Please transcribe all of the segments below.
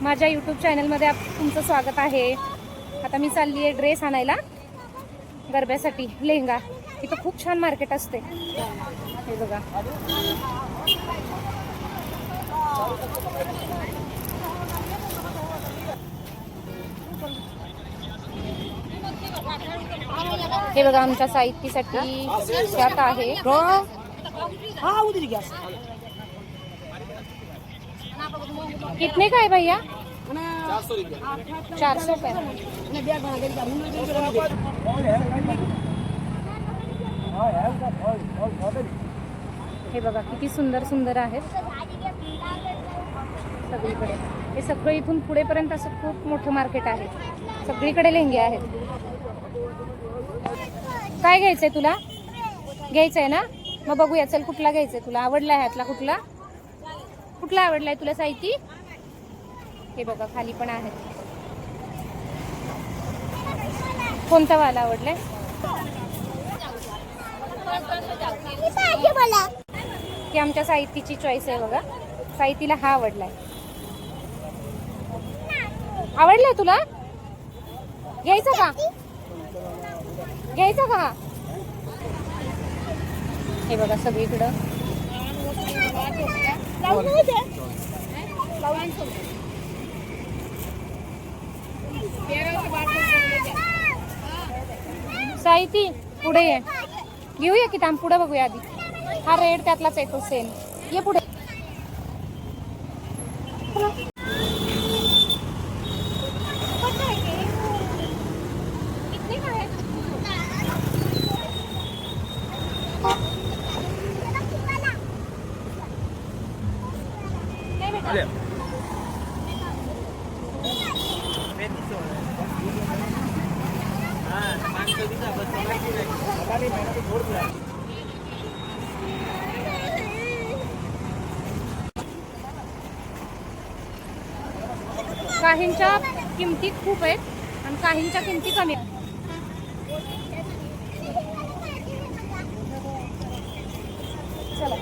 माझ्या यूट्यूब चॅनलमध्ये तुमचं स्वागत आहे। आता मी चालली आहे ड्रेस आणायला गरब्यासाठी, लेहंगा। इथं खूप छान मार्केट असते, हे बघा। हे बघा आमच्या साहित्यासाठी त्यात आहे। कितने का है भैया? 400 का। हे बघा किती सुंदर सुंदर आहेत सगळीकडे। हे सगळं इथून पुढेपर्यंत असं खूप मोठं मार्केट आहे, सगळीकडे लेहंगे आहेत। काय घ्यायचंय तुला? घ्यायचंय ना, मग बघूया चल कुठला घ्यायचंय तुला। आवडलाय ह्यातला कुठला? कुठला आवडलाय तुला साहित्य? हे बघा खाली पण आहे। कोणता वाला आवडलाय? की आमच्या साहित्याची चॉईस आहे बघा। साहित्याला हा आवडलाय। आवडलाय तुला? घ्यायचा का? घ्यायचा का? हे बघा सगळीकडं साहित्य पुढे ये, घेऊया की थांब, पुढे बघूया आधी। हा रेड त्यातलाच आहे तो सेम, ये पुढे। काहींच्या किमती खूप आहेत आणि काहींच्या किमती कमी आहेत। चला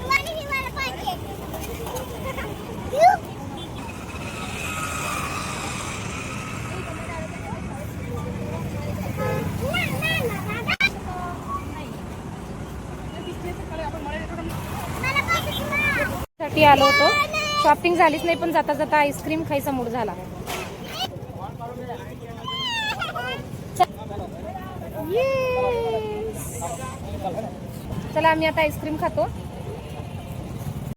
साठी आलो होतो, शॉपिंग झालीच नाही पण जाता जाता आईस्क्रीम खायचा मूड झाला। चला आम्ही आता आईस्क्रीम खातो।